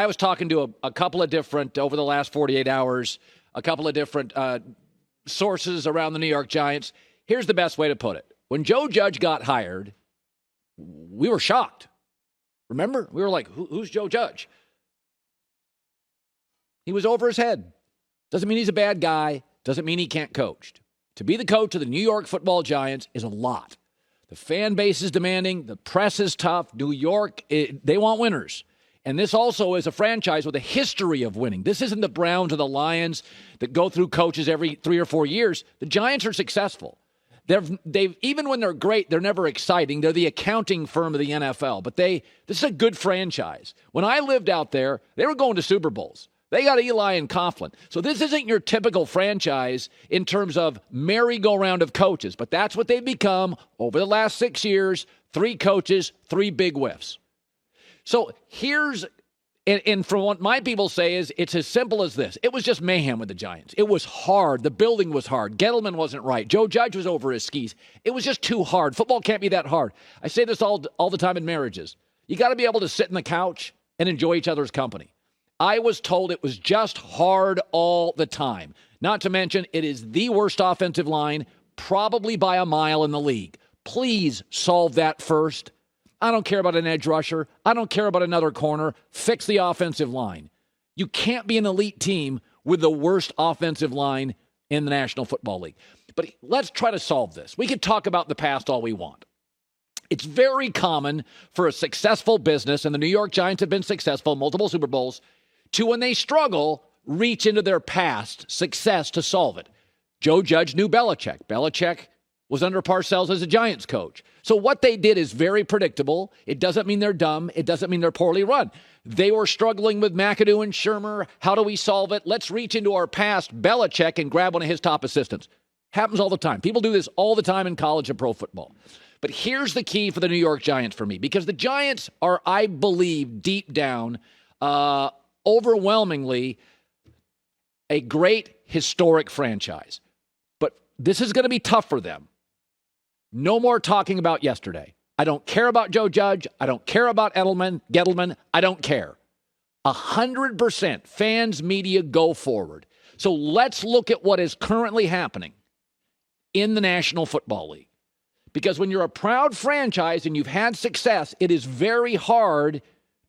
I was talking to a couple of different, over the last 48 hours, a couple of different sources around the New York Giants. Here's the best way to put it. When Joe Judge got hired, we were shocked. Remember? We were like, who's Joe Judge? He was over his head. Doesn't mean he's a bad guy. Doesn't mean he can't coach. To be the coach of the New York Football Giants is a lot. The fan base is demanding. The press is tough. New York, they want winners. And this also is a franchise with a history of winning. This isn't the Browns or the Lions that go through coaches every 3 or 4 years. The Giants are successful. They've even when they're great, they're never exciting. They're the accounting firm of the NFL. But this is a good franchise. When I lived out there, they were going to Super Bowls. They got Eli and Coughlin. So this isn't your typical franchise in terms of merry-go-round of coaches. But that's what they've become over the last 6 years. 3 coaches, 3 big whiffs. So and from what my people say is it's as simple as this. It was just mayhem with the Giants. It was hard. The building was hard. Gettleman wasn't right. Joe Judge was over his skis. It was just too hard. Football can't be that hard. I say this all the time in marriages. You got to be able to sit on the couch and enjoy each other's company. I was told it was just hard all the time. Not to mention, it is the worst offensive line, probably by a mile in the league. Please solve that first. I don't care about an edge rusher. I don't care about another corner. Fix the offensive line. You can't be an elite team with the worst offensive line in the National Football League. But let's try to solve this. We can talk about the past all we want. It's very common for a successful business, and the New York Giants have been successful, multiple Super Bowls, to when they struggle, reach into their past success to solve it. Joe Judge knew Belichick. Belichick was under Parcells as a Giants coach. So what they did is very predictable. It doesn't mean they're dumb. It doesn't mean they're poorly run. They were struggling with McAdoo and Shermer. How do we solve it? Let's reach into our past, Belichick, and grab one of his top assistants. Happens all the time. People do this all the time in college and pro football. But here's the key for the New York Giants for me, because the Giants are, I believe, deep down, overwhelmingly a great historic franchise. But this is going to be tough for them. No more talking about yesterday. I don't care about Joe Judge. I don't care about Gettleman. I don't care. 100% fans, media, go forward. So let's look at what is currently happening in the National Football League. Because when you're a proud franchise and you've had success, it is very hard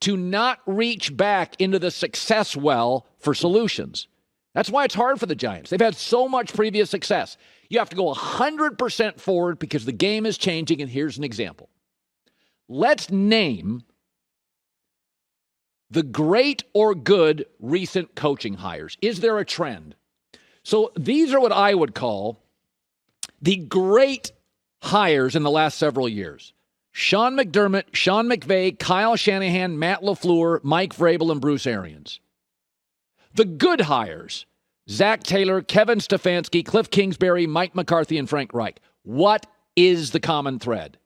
to not reach back into the success well for solutions. That's why it's hard for the Giants. They've had so much previous success. You have to go 100% forward because the game is changing, and here's an example. Let's name the great or good recent coaching hires. Is there a trend? So these are what I would call the great hires in the last several years. Sean McDermott, Sean McVay, Kyle Shanahan, Matt LaFleur, Mike Vrabel, and Bruce Arians. The good hires, Zach Taylor, Kevin Stefanski, Cliff Kingsbury, Mike McCarthy, and Frank Reich. What is the common thread?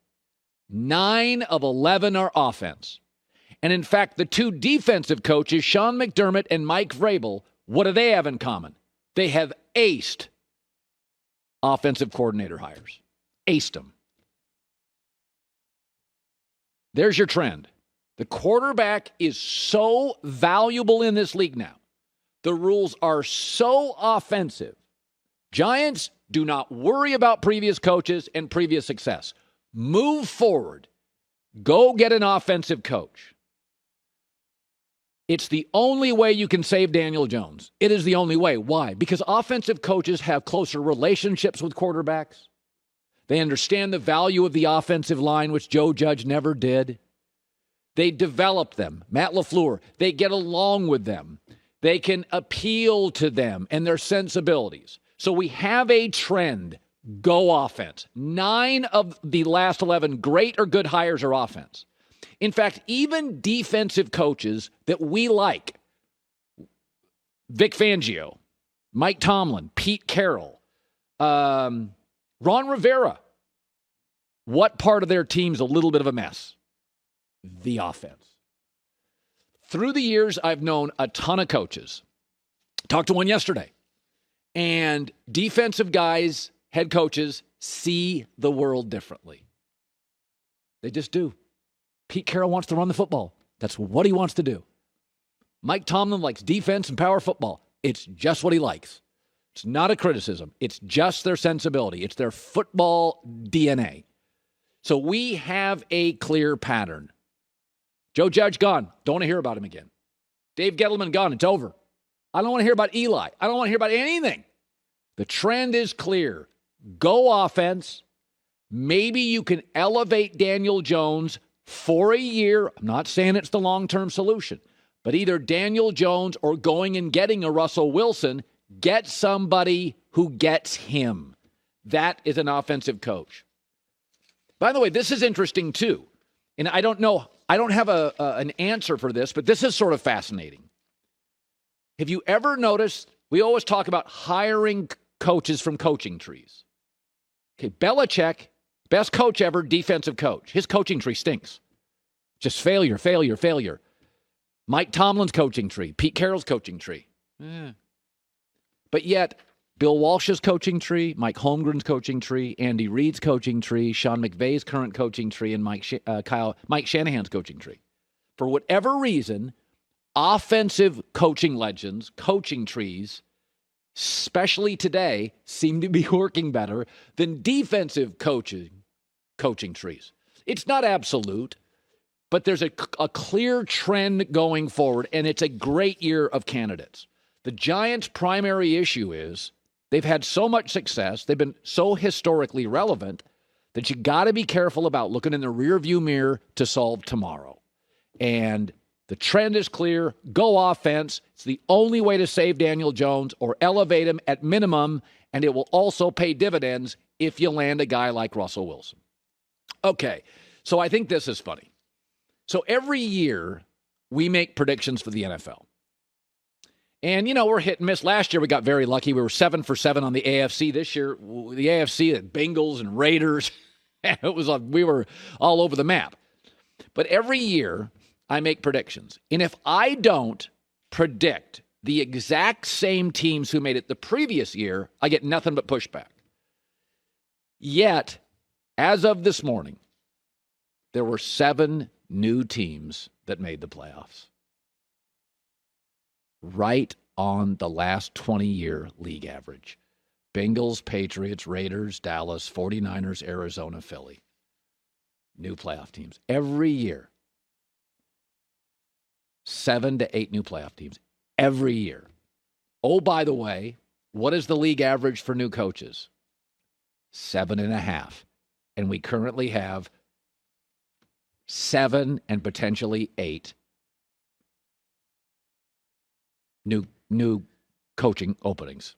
9 of 11 are offense. And in fact, the 2 defensive coaches, Sean McDermott and Mike Vrabel, what do they have in common? They have aced offensive coordinator hires. Aced them. There's your trend. The quarterback is so valuable in this league now. The rules are so offensive. Giants, do not worry about previous coaches and previous success. Move forward. Go get an offensive coach. It's the only way you can save Daniel Jones. It is the only way. Why? Because offensive coaches have closer relationships with quarterbacks. They understand the value of the offensive line, which Joe Judge never did. They develop them. Matt LaFleur, they get along with them. They can appeal to them and their sensibilities. So we have a trend. Go offense. 9 of the last 11 great or good hires are offense. In fact, even defensive coaches that we like, Vic Fangio, Mike Tomlin, Pete Carroll, Ron Rivera, what part of their team's a little bit of a mess? The offense. Through the years, I've known a ton of coaches. Talked to one yesterday. And defensive guys, head coaches, see the world differently. They just do. Pete Carroll wants to run the football. That's what he wants to do. Mike Tomlin likes defense and power football. It's just what he likes. It's not a criticism. It's just their sensibility. It's their football DNA. So we have a clear pattern. Joe Judge gone. Don't want to hear about him again. Dave Gettleman gone. It's over. I don't want to hear about Eli. I don't want to hear about anything. The trend is clear. Go offense. Maybe you can elevate Daniel Jones for a year. I'm not saying it's the long-term solution, but either Daniel Jones or going and getting a Russell Wilson, get somebody who gets him. That is an offensive coach. By the way, this is interesting too. And I don't know, I don't have an answer for this, but this is sort of fascinating. Have you ever noticed, we always talk about hiring coaches from coaching trees. Okay, Belichick, best coach ever, defensive coach. His coaching tree stinks. Just failure, failure, failure. Mike Tomlin's coaching tree, Pete Carroll's coaching tree. But yet, Bill Walsh's coaching tree, Mike Holmgren's coaching tree, Andy Reid's coaching tree, Sean McVay's current coaching tree, and Mike Shanahan's coaching tree. For whatever reason, offensive coaching legends, coaching trees, especially today, seem to be working better than defensive coaching trees. It's not absolute, but there's a clear trend going forward, and it's a great year of candidates. The Giants' primary issue is they've had so much success, they've been so historically relevant that you got to be careful about looking in the rearview mirror to solve tomorrow. And the trend is clear. Go offense. It's the only way to save Daniel Jones or elevate him at minimum, and it will also pay dividends if you land a guy like Russell Wilson. Okay, so I think this is funny. So every year we make predictions for the NFL. And, you know, we're hit and miss. Last year we got very lucky. We were 7 for 7 on the AFC. This year, the AFC, the Bengals and Raiders, we were all over the map. But every year I make predictions. And if I don't predict the exact same teams who made it the previous year, I get nothing but pushback. Yet, as of this morning, there were 7 new teams that made the playoffs. Right on the last 20-year league average. Bengals, Patriots, Raiders, Dallas, 49ers, Arizona, Philly. New playoff teams. Every year. 7 to 8 new playoff teams. Every year. Oh, by the way, what is the league average for new coaches? 7.5. And we currently have 7 and potentially 8 new coaching openings.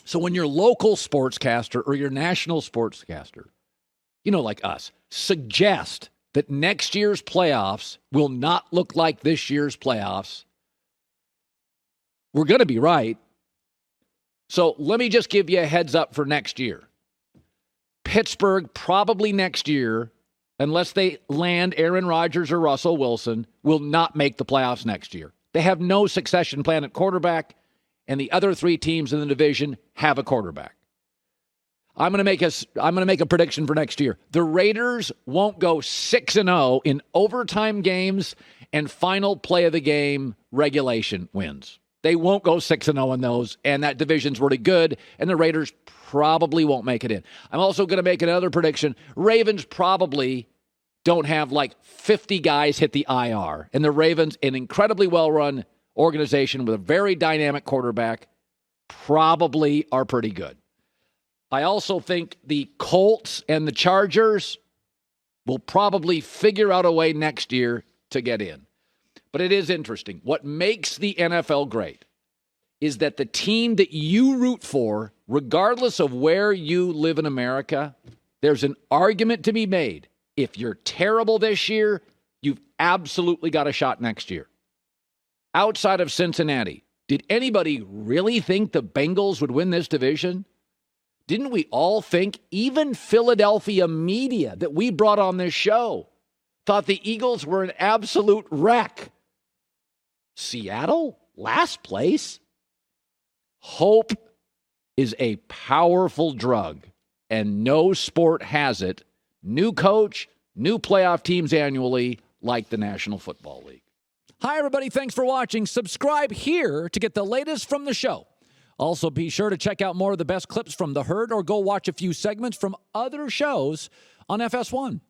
So when your local sportscaster or your national sportscaster, you know, like us, suggest that next year's playoffs will not look like this year's playoffs, we're going to be right. So let me just give you a heads up for next year. Pittsburgh probably next year, unless they land Aaron Rodgers or Russell Wilson, will not make the playoffs next year. They have no succession plan at quarterback, and the other 3 teams in the division have a quarterback. I'm going to make a prediction for next year. The Raiders won't go 6-0 in overtime games and final play of the game regulation wins. They won't go 6-0 in those, and that division's really good, and the Raiders probably won't make it in. I'm also going to make another prediction. Ravens probably don't have like 50 guys hit the IR. And the Ravens, an incredibly well-run organization with a very dynamic quarterback, probably are pretty good. I also think the Colts and the Chargers will probably figure out a way next year to get in. But it is interesting. What makes the NFL great is that the team that you root for, regardless of where you live in America, there's an argument to be made. If you're terrible this year, you've absolutely got a shot next year. Outside of Cincinnati, did anybody really think the Bengals would win this division? Didn't we all think, even Philadelphia media that we brought on this show, thought the Eagles were an absolute wreck? Seattle, last place? Hope is a powerful drug, and no sport has it. New coach, new playoff teams annually, like the National Football League. Hi, everybody. Thanks for watching. Subscribe here to get the latest from the show. Also, be sure to check out more of the best clips from The Herd or go watch a few segments from other shows on FS1.